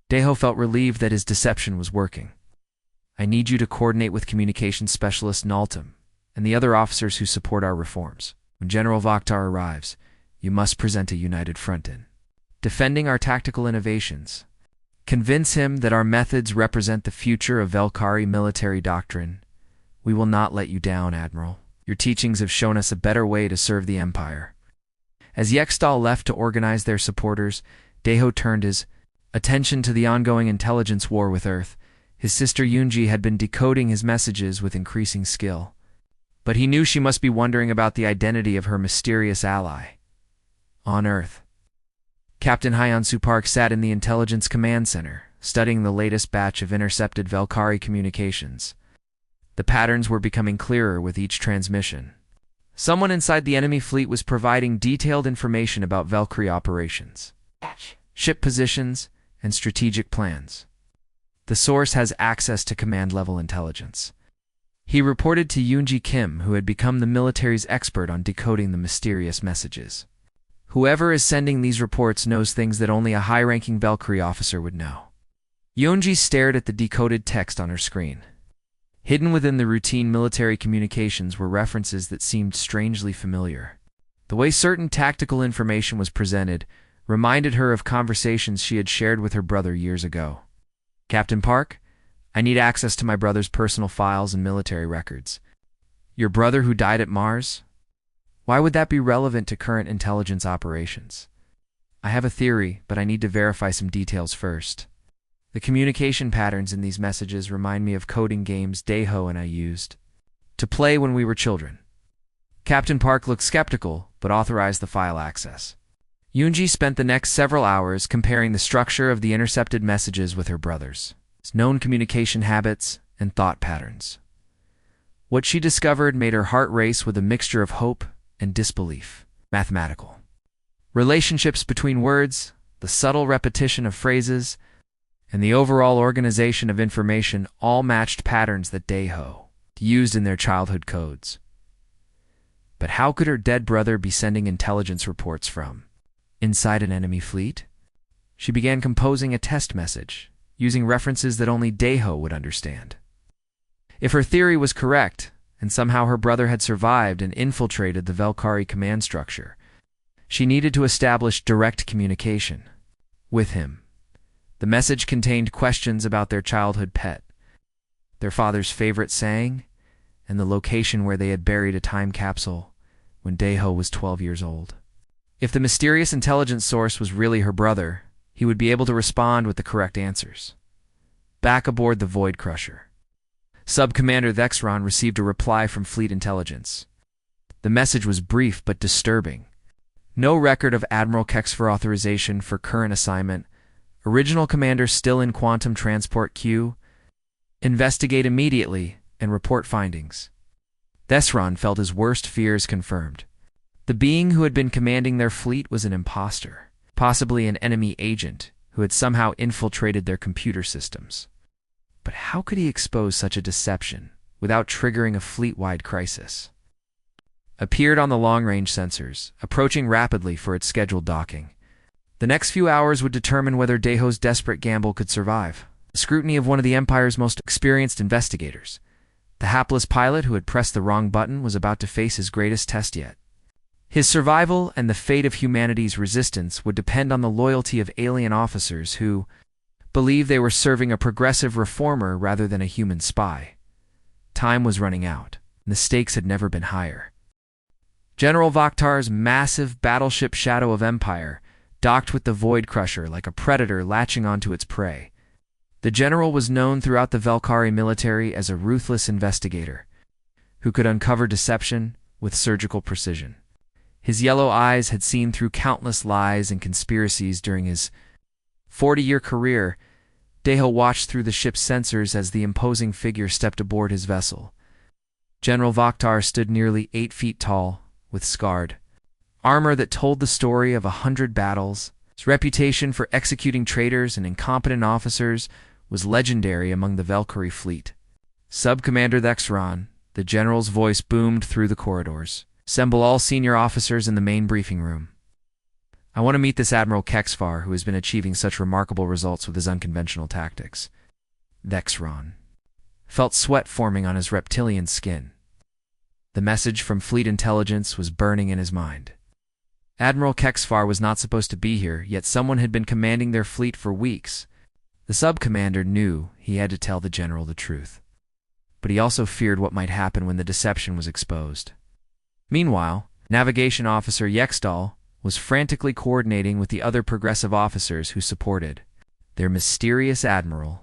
Deho felt relieved that his deception was working. "I need you to coordinate with Communications Specialist Naltim and the other officers who support our reforms. When General Vaktar arrives, you must present a united front in defending our tactical innovations. Convince him that our methods represent the future of Valkyrie military doctrine. We will not let you down, Admiral. Your teachings have shown us a better way to serve the Empire." As Yextal left to organize their supporters, Deho turned his attention to the ongoing intelligence war with Earth. His sister Yunji had been decoding his messages with increasing skill. But he knew she must be wondering about the identity of her mysterious ally. On Earth, Captain Hyansu Park sat in the Intelligence Command Center, studying the latest batch of intercepted Valkyrie communications. The patterns were becoming clearer with each transmission. Someone inside the enemy fleet was providing detailed information about Valkyrie operations, ship positions, and strategic plans. The source has access to command-level intelligence. He reported to Yoonji Kim, who had become the military's expert on decoding the mysterious messages. "Whoever is sending these reports knows things that only a high-ranking Valkyrie officer would know." Yoonji stared at the decoded text on her screen. Hidden within the routine military communications were references that seemed strangely familiar. The way certain tactical information was presented reminded her of conversations she had shared with her brother years ago. "Captain Park, I need access to my brother's personal files and military records." "Your brother who died at Mars? Why would that be relevant to current intelligence operations?" "I have a theory, but I need to verify some details first. The communication patterns in these messages remind me of coding games Deho and I used to play when we were children." Captain Park looked skeptical, but authorized the file access. Yoonji spent the next several hours comparing the structure of the intercepted messages with her brother's known communication habits and thought patterns. What she discovered made her heart race with a mixture of hope and disbelief. Mathematical relationships between words, the subtle repetition of phrases, and the overall organization of information all matched patterns that Daeho used in their childhood codes. But how could her dead brother be sending intelligence reports from inside an enemy fleet? She began composing a test message, using references that only Daeho would understand. If her theory was correct, and somehow her brother had survived and infiltrated the Velkhari command structure, she needed to establish direct communication with him. The message contained questions about their childhood pet, their father's favorite saying, and the location where they had buried a time capsule when Daeho was 12 years old. If the mysterious intelligence source was really her brother, he would be able to respond with the correct answers. Back aboard the Void Crusher, Sub-Commander Vexron received a reply from Fleet Intelligence. The message was brief but disturbing. No record of Admiral Kexfer authorization for current assignment. Original commander still in quantum transport queue. Investigate immediately and report findings. Vexron felt his worst fears confirmed. The being who had been commanding their fleet was an imposter, possibly an enemy agent who had somehow infiltrated their computer systems. But how could he expose such a deception without triggering a fleet-wide crisis? Appeared on the long-range sensors, approaching rapidly for its scheduled docking. The next few hours would determine whether Daeho's desperate gamble could survive. The scrutiny of one of the Empire's most experienced investigators. The hapless pilot who had pressed the wrong button was about to face his greatest test yet. His survival and the fate of humanity's resistance would depend on the loyalty of alien officers who believed they were serving a progressive reformer rather than a human spy. Time was running out, and the stakes had never been higher. General Vakhtar's massive battleship Shadow of Empire docked with the Void Crusher like a predator latching onto its prey. The general was known throughout the Velkhari military as a ruthless investigator who could uncover deception with surgical precision. His yellow eyes had seen through countless lies and conspiracies during his 40-year career. Daeho watched through the ship's sensors as the imposing figure stepped aboard his vessel. General Vakhtar stood nearly 8 feet tall, with scarred armor that told the story of 100 battles. His reputation for executing traitors and incompetent officers was legendary among the Velkhari fleet. Sub-Commander Vexron, the general's voice boomed through the corridors. Assemble all senior officers in the main briefing room. I want to meet this Admiral Kexfar, who has been achieving such remarkable results with his unconventional tactics. Vexron felt sweat forming on his reptilian skin. The message from Fleet Intelligence was burning in his mind. Admiral Kexfar was not supposed to be here, yet someone had been commanding their fleet for weeks. The sub-commander knew he had to tell the general the truth. But he also feared what might happen when the deception was exposed. Meanwhile, Navigation Officer Yexdal was frantically coordinating with the other progressive officers who supported their mysterious admiral.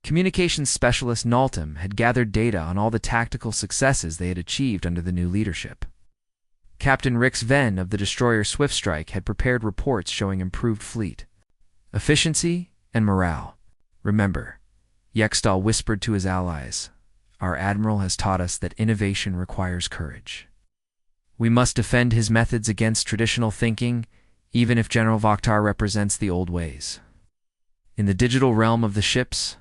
Communications specialist Naltim had gathered data on all the tactical successes they had achieved under the new leadership. Captain Rix Venn of the destroyer Swiftstrike had prepared reports showing improved fleet efficiency and morale. Remember, Yexdal whispered to his allies, our admiral has taught us that innovation requires courage. We must defend his methods against traditional thinking, even if General Vakhtar represents the old ways. In the digital realm of the ships,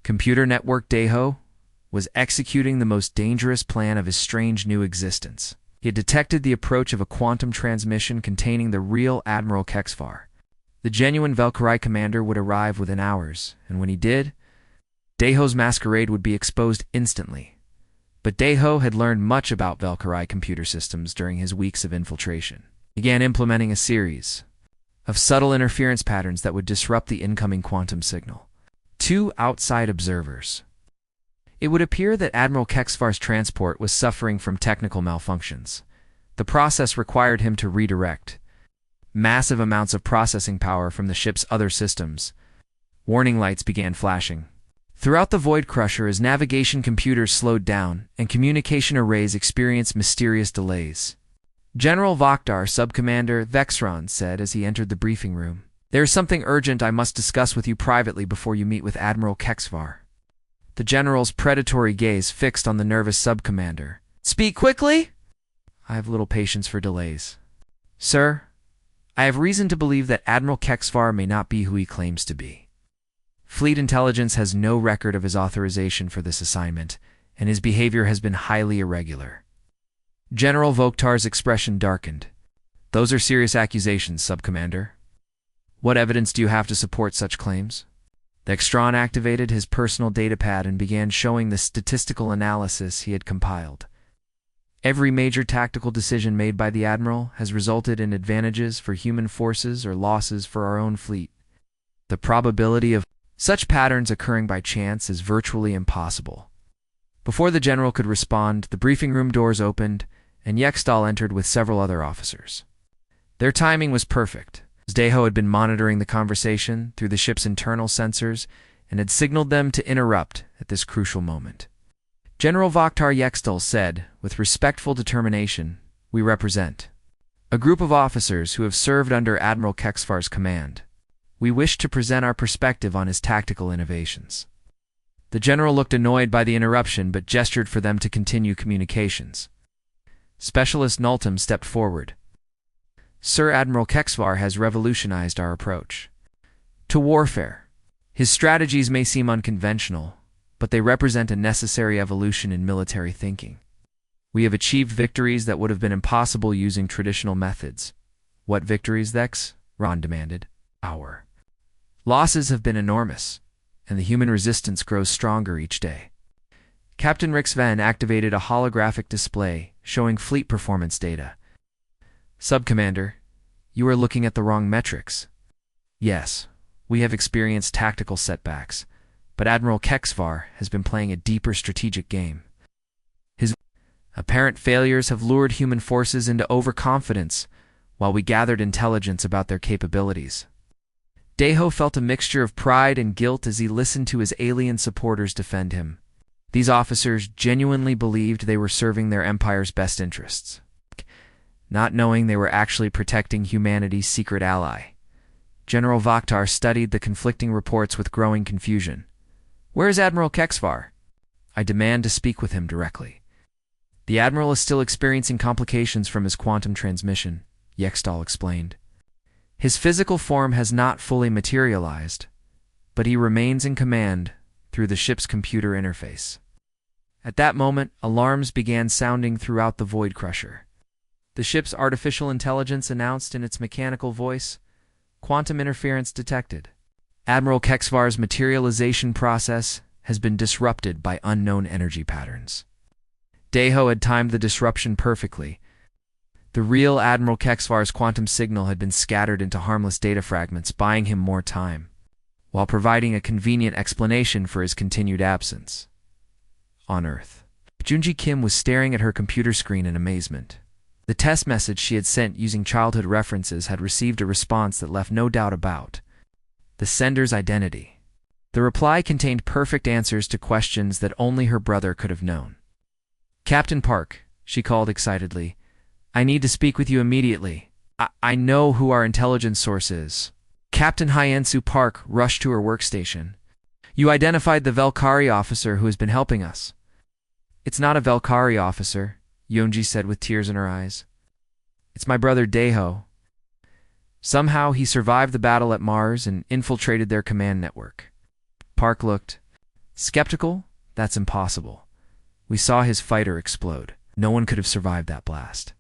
computer network Daeho was executing the most dangerous plan of his strange new existence. He had detected the approach of a quantum transmission containing the real Admiral Kexfar. The genuine Velkhari commander would arrive within hours, and when he did, Daeho's masquerade would be exposed instantly. But Daeho had learned much about Velkhari computer systems during his weeks of infiltration. He began implementing a series of subtle interference patterns that would disrupt the incoming quantum signal. 2 outside observers. It would appear that Admiral Kexfar's transport was suffering from technical malfunctions. The process required him to redirect massive amounts of processing power from the ship's other systems. Warning lights began flashing throughout the Void Crusher as navigation computers slowed down and communication arrays experienced mysterious delays. General Vakhtar, Sub-Commander Vexron, said as he entered the briefing room, "There is something urgent I must discuss with you privately before you meet with Admiral Kexfar." The general's predatory gaze fixed on the nervous sub-commander. "Speak quickly!" "I have little patience for delays. Sir, I have reason to believe that Admiral Kexfar may not be who he claims to be." Fleet intelligence has no record of his authorization for this assignment, and his behavior has been highly irregular. General Vokhtar's expression darkened. Those are serious accusations, Subcommander. What evidence do you have to support such claims? The Extron activated his personal datapad and began showing the statistical analysis he had compiled. Every major tactical decision made by the Admiral has resulted in advantages for human forces or losses for our own fleet. The probability of such patterns occurring by chance is virtually impossible. Before the general could respond, the briefing room doors opened, and Yextal entered with several other officers. Their timing was perfect. Deho had been monitoring the conversation through the ship's internal sensors and had signaled them to interrupt at this crucial moment. General Vokhtar Yextal said, with respectful determination, "We represent a group of officers who have served under Admiral Kexvar's command. We wish to present our perspective on his tactical innovations." The general looked annoyed by the interruption but gestured for them to continue communications. Specialist Nultum stepped forward. "Sir, Admiral Kexvar has revolutionized our approach to warfare. His strategies may seem unconventional, but they represent a necessary evolution in military thinking. We have achieved victories that would have been impossible using traditional methods." "What victories, Thex?" Ron demanded. "Our losses have been enormous, and the human resistance grows stronger each day." Captain Rick Sven activated a holographic display showing fleet performance data. "Subcommander, you are looking at the wrong metrics. Yes, we have experienced tactical setbacks, but Admiral Kexvar has been playing a deeper strategic game. His apparent failures have lured human forces into overconfidence while we gathered intelligence about their capabilities." Deho felt a mixture of pride and guilt as he listened to his alien supporters defend him. These officers genuinely believed they were serving their empire's best interests, not knowing they were actually protecting humanity's secret ally. General Vokhtar studied the conflicting reports with growing confusion. "Where is Admiral Kexvar? I demand to speak with him directly." "The Admiral is still experiencing complications from his quantum transmission," Yextal explained. "His physical form has not fully materialized, but he remains in command through the ship's computer interface." At that moment, alarms began sounding throughout the Void Crusher. The ship's artificial intelligence announced in its mechanical voice, "Quantum interference detected. Admiral Kexvar's materialization process has been disrupted by unknown energy patterns." Deho had timed the disruption perfectly. The real Admiral Kexvar's quantum signal had been scattered into harmless data fragments, buying him more time, while providing a convenient explanation for his continued absence. On Earth, Junji Kim was staring at her computer screen in amazement. The test message she had sent using childhood references had received a response that left no doubt about the sender's identity. The reply contained perfect answers to questions that only her brother could have known. "Captain Park," she called excitedly, "I need to speak with you immediately. I know who our intelligence source is." Captain Hyensu Park rushed to her workstation. "You identified the Velkari officer who has been helping us." "It's not a Velkari officer," Yonji said with tears in her eyes. "It's my brother Deho. Somehow he survived the battle at Mars and infiltrated their command network." Park looked skeptical. "That's impossible. We saw his fighter explode. No one could have survived that blast.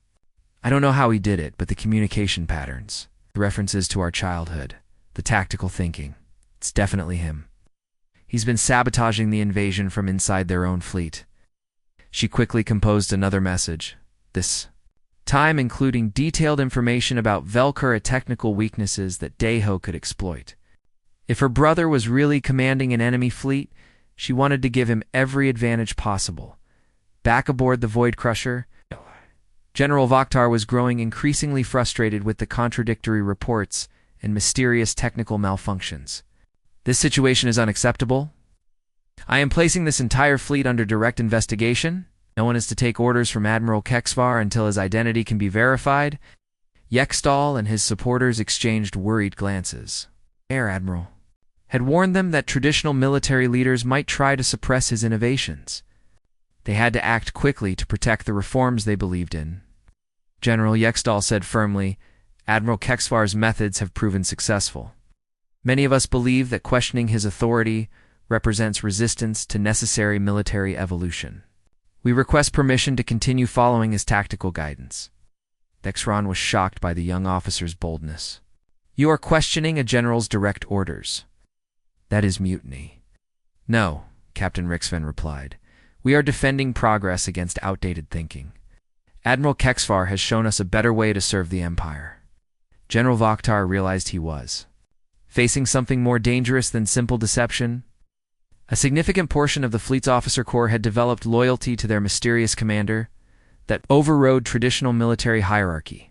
I don't know how he did it, but the communication patterns, the references to our childhood, the tactical thinking, it's definitely him. He's been sabotaging the invasion from inside their own fleet." She quickly composed another message, this time including detailed information about Velkara technical weaknesses that Deho could exploit. If her brother was really commanding an enemy fleet, she wanted to give him every advantage possible. Back aboard the Void Crusher, General Vokhtar was growing increasingly frustrated with the contradictory reports and mysterious technical malfunctions. "This situation is unacceptable. I am placing this entire fleet under direct investigation. No one is to take orders from Admiral Kexvar until his identity can be verified." Yextal and his supporters exchanged worried glances. Air Admiral had warned them that traditional military leaders might try to suppress his innovations. They had to act quickly to protect the reforms they believed in. General Yextal said firmly, "Admiral Kexvar's methods have proven successful. Many of us believe that questioning his authority represents resistance to necessary military evolution. We request permission to continue following his tactical guidance. Dexron was shocked by the young officer's boldness. You are questioning a general's direct orders. That is mutiny. No, Captain Rixven replied. We are defending progress against outdated thinking. Admiral Kexvar has shown us a better way to serve the Empire. General Vokhtar realized he was facing something more dangerous than simple deception. A significant portion of the fleet's officer corps had developed loyalty to their mysterious commander that overrode traditional military hierarchy.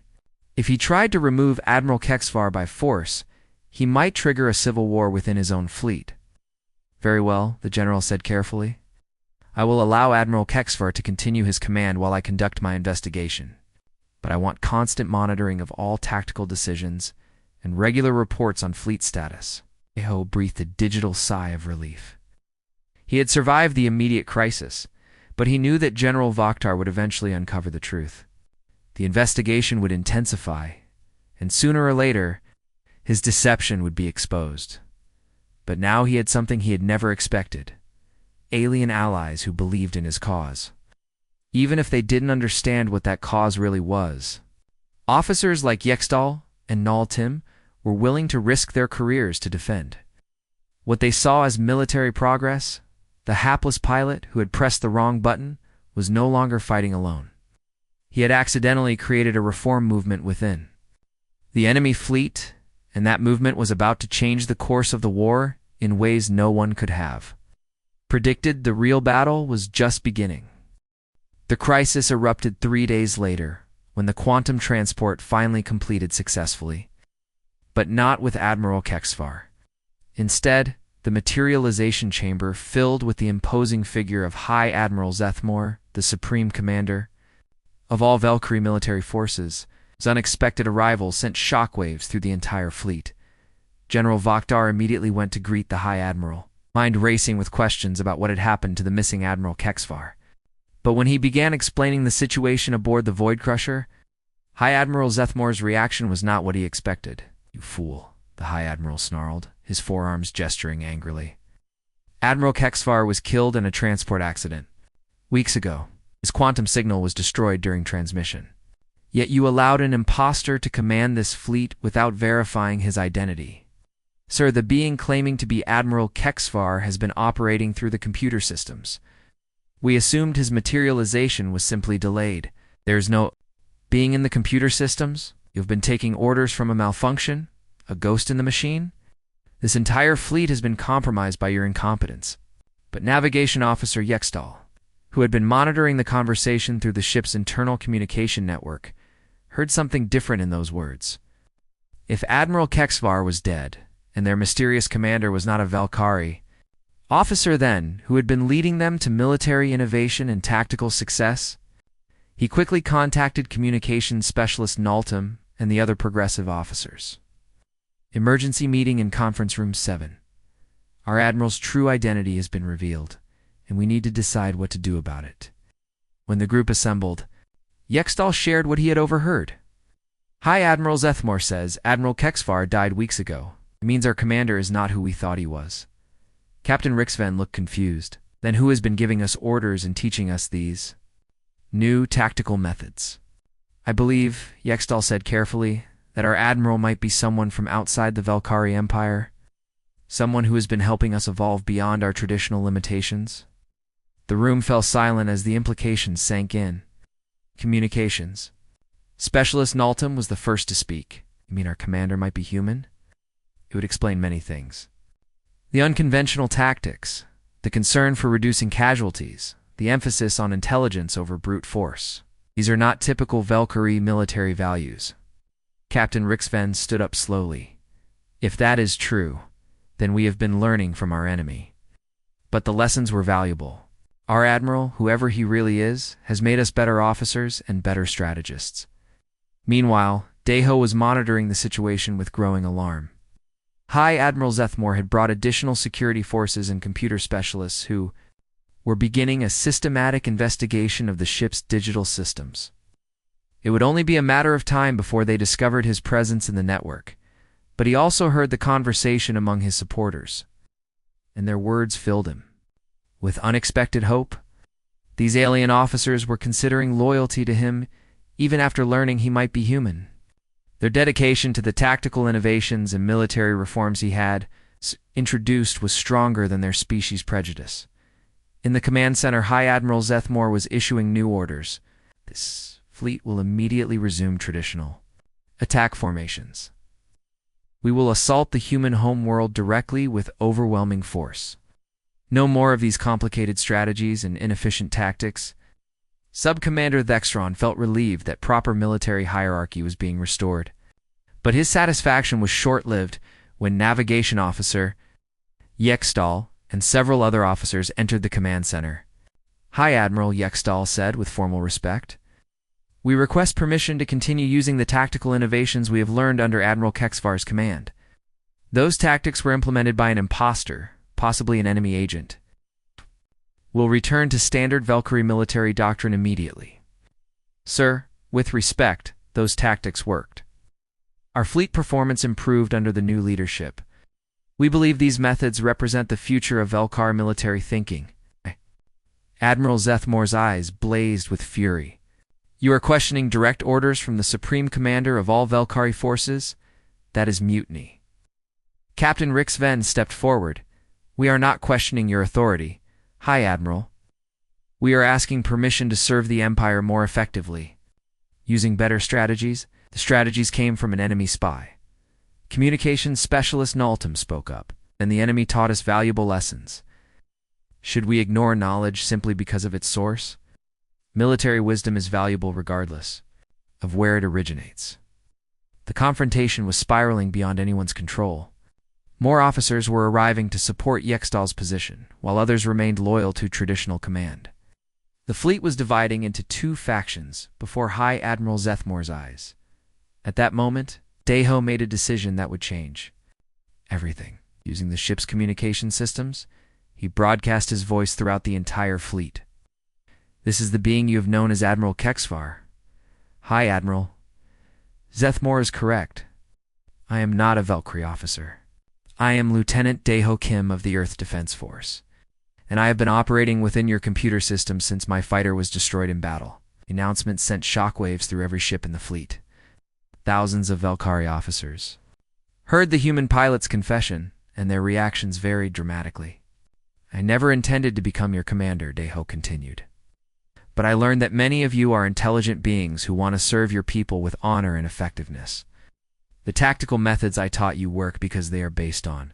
If he tried to remove Admiral Kexvar by force, he might trigger a civil war within his own fleet. Very well, the general said carefully. I will allow Admiral Kexvar to continue his command while I conduct my investigation. But I want constant monitoring of all tactical decisions and regular reports on fleet status. Eho breathed a digital sigh of relief. He had survived the immediate crisis, but he knew that General Vokhtar would eventually uncover the truth. The investigation would intensify, and sooner or later, his deception would be exposed. But now he had something he had never expected: alien allies who believed in his cause. Even if they didn't understand what that cause really was. Officers like Yextal and Nal Tim were willing to risk their careers to defend what they saw as military progress. The hapless pilot who had pressed the wrong button was no longer fighting alone. He had accidentally created a reform movement within the enemy fleet, and that movement was about to change the course of the war in ways no one could have predicted. The real battle was just beginning. The crisis erupted 3 days later, when the quantum transport finally completed successfully. But not with Admiral Kexvar. Instead, the materialization chamber filled with the imposing figure of High Admiral Zethmore, the Supreme Commander of all Valkyrie military forces. His unexpected arrival sent shockwaves through the entire fleet. General Vokhtar immediately went to greet the High Admiral, mind racing with questions about what had happened to the missing Admiral Kexvar. But when he began explaining the situation aboard the Void Crusher, High Admiral Zethmore's reaction was not what he expected. You fool, the High Admiral snarled, his forearms gesturing angrily. Admiral Kexvar was killed in a transport accident weeks ago. His quantum signal was destroyed during transmission. Yet you allowed an impostor to command this fleet without verifying his identity. Sir, the being claiming to be Admiral Kexvar has been operating through the computer systems. We assumed his materialization was simply delayed. There's no being in the computer systems. You've been taking orders from a malfunction, a ghost in the machine. This entire fleet has been compromised by your incompetence. But Navigation Officer Yextal, who had been monitoring the conversation through the ship's internal communication network, heard something different in those words. If Admiral Kexvar was dead, and their mysterious commander was not a Valkyrie officer then, who had been leading them to military innovation and tactical success, he quickly contacted communications specialist Naltum and the other progressive officers. Emergency meeting in Conference Room 7. Our Admiral's true identity has been revealed, and we need to decide what to do about it. When the group assembled, Yextal shared what he had overheard. High Admiral Zethmore says Admiral Kexvar died weeks ago. It means our commander is not who we thought he was. Captain Rixven looked confused. Then who has been giving us orders and teaching us these new tactical methods? I believe, Yextal said carefully, that our admiral might be someone from outside the Valkyrie Empire, someone who has been helping us evolve beyond our traditional limitations. The room fell silent as the implications sank in. Communications. Specialist Naltum was the first to speak. You mean our commander might be human? It would explain many things. The unconventional tactics, the concern for reducing casualties, the emphasis on intelligence over brute force. These are not typical Valkyrie military values. Captain Rixven stood up slowly. If that is true, then we have been learning from our enemy. But the lessons were valuable. Our admiral, whoever he really is, has made us better officers and better strategists. Meanwhile, Deho was monitoring the situation with growing alarm. High Admiral Zethmore had brought additional security forces and computer specialists who were beginning a systematic investigation of the ship's digital systems. It would only be a matter of time before they discovered his presence in the network. But he also heard the conversation among his supporters, and their words filled him with unexpected hope. These alien officers were considering loyalty to him even after learning he might be human. Their dedication to the tactical innovations and military reforms he had introduced was stronger than their species prejudice. In the command center, High Admiral Zethmore was issuing new orders. This fleet will immediately resume traditional attack formations. We will assault the human homeworld directly with overwhelming force. No more of these complicated strategies and inefficient tactics. Sub-Commander Thextron felt relieved that proper military hierarchy was being restored. But his satisfaction was short-lived when Navigation Officer Yextal and several other officers entered the command center. "High Admiral," Yextal said with formal respect. "We request permission to continue using the tactical innovations we have learned under Admiral Kexvar's command. Those tactics were implemented by an imposter, possibly an enemy agent. We'll return to standard Valkyrie military doctrine immediately." "Sir, with respect, those tactics worked. Our fleet performance improved under the new leadership. We believe these methods represent the future of Velkar military thinking." Admiral Zethmore's eyes blazed with fury. "You are questioning direct orders from the Supreme Commander of all Velkari forces? That is mutiny." Captain Rick Sven stepped forward. "We are not questioning your authority, High Admiral. We are asking permission to serve the Empire more effectively. Using better strategies. The strategies came from an enemy spy. Communications specialist Naltum spoke up, and the enemy taught us valuable lessons. Should we ignore knowledge simply because of its source? Military wisdom is valuable regardless of where it originates." The confrontation was spiraling beyond anyone's control. More officers were arriving to support Yextal's position, while others remained loyal to traditional command. The fleet was dividing into two factions before High Admiral Zethmore's eyes. At that moment, Deho made a decision that would change everything. Using the ship's communication systems, he broadcast his voice throughout the entire fleet. "This is the being you have known as Admiral Kexvar. High Admiral, Zethmore is correct. I am not a Valkyrie officer. I am Lieutenant Deho Kim of the Earth Defense Force, and I have been operating within your computer system since my fighter was destroyed in battle." The announcement sent shockwaves through every ship in the fleet. Thousands of Valkyrie officers heard the human pilot's confession, and their reactions varied dramatically. "I never intended to become your commander," Deho continued. "But I learned that many of you are intelligent beings who want to serve your people with honor and effectiveness. The tactical methods I taught you work because they are based on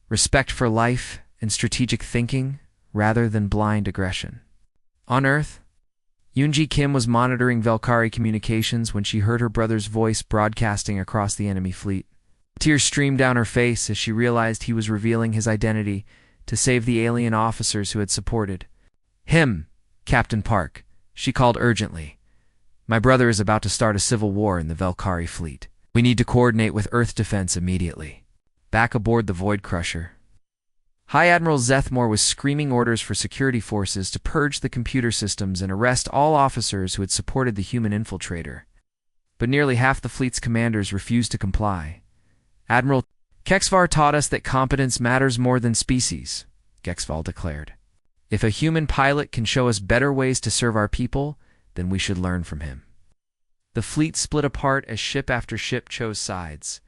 respect for life and strategic thinking rather than blind aggression." On Earth, Yoonji Kim was monitoring Valkyrie communications when she heard her brother's voice broadcasting across the enemy fleet. Tears streamed down her face as she realized he was revealing his identity to save the alien officers who had supported him. "Captain Park," she called urgently. "My brother is about to start a civil war in the Valkyrie fleet. We need to coordinate with Earth Defense immediately." Back aboard the Void Crusher, High Admiral Zethmore was screaming orders for security forces to purge the computer systems and arrest all officers who had supported the human infiltrator. But nearly half the fleet's commanders refused to comply. "Admiral Kexvar taught us that competence matters more than species," Kexvar declared. "If a human pilot can show us better ways to serve our people, then we should learn from him." The fleet split apart as ship after ship chose sides.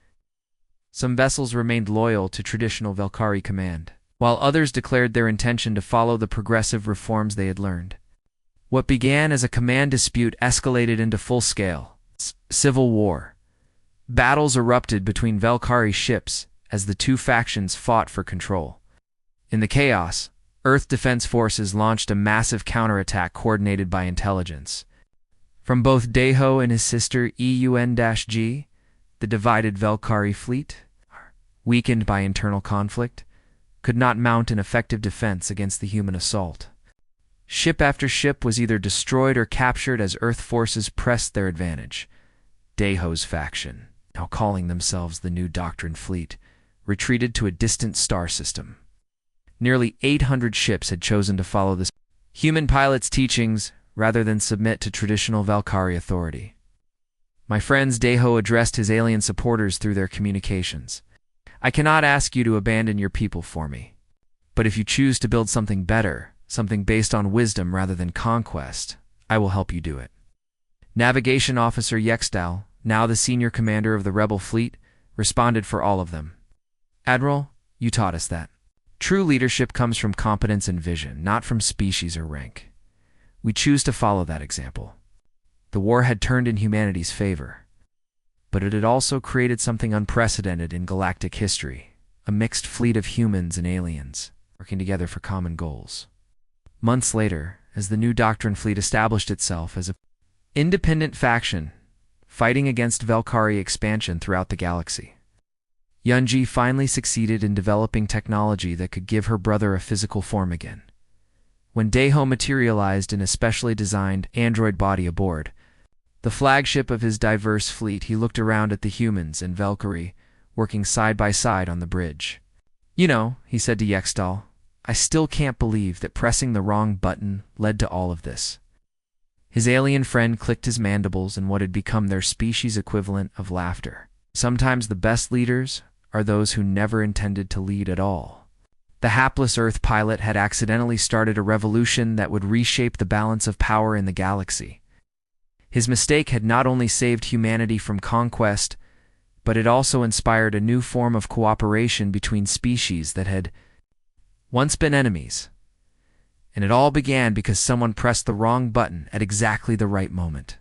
Some vessels remained loyal to traditional Valkyrie command, while others declared their intention to follow the progressive reforms they had learned. What began as a command dispute escalated into full-scale civil war. Battles erupted between Valkyrie ships as the two factions fought for control. In the chaos, Earth Defense Forces launched a massive counterattack coordinated by intelligence. From both Deho and his sister EUN-G, the divided Valkyrie fleet, weakened by internal conflict, could not mount an effective defense against the human assault. Ship after ship was either destroyed or captured as Earth forces pressed their advantage. Deho's faction, now calling themselves the New Doctrine Fleet, retreated to a distant star system. Nearly 800 ships had chosen to follow the human pilot's teachings rather than submit to traditional Valkyrie authority. My friends, Deho addressed his alien supporters through their communications. I cannot ask you to abandon your people for me. But if you choose to build something better, something based on wisdom rather than conquest, I will help you do it. Navigation Officer Yextal, now the senior commander of the rebel fleet, responded for all of them. Admiral, you taught us that. True leadership comes from competence and vision, not from species or rank. We choose to follow that example. The war had turned in humanity's favor, but it had also created something unprecedented in galactic history, a mixed fleet of humans and aliens, working together for common goals. Months later, as the new Doctrine fleet established itself as an independent faction, fighting against Velkari expansion throughout the galaxy, Yunji finally succeeded in developing technology that could give her brother a physical form again. When Deho materialized in a specially designed android body aboard the flagship of his diverse fleet, he looked around at the humans and Velkari working side by side on the bridge. You know, he said to Yextal, I still can't believe that pressing the wrong button led to all of this. His alien friend clicked his mandibles in what had become their species equivalent of laughter. Sometimes the best leaders are those who never intended to lead at all. The hapless Earth pilot had accidentally started a revolution that would reshape the balance of power in the galaxy. His mistake had not only saved humanity from conquest, but it also inspired a new form of cooperation between species that had once been enemies. And it all began because someone pressed the wrong button at exactly the right moment.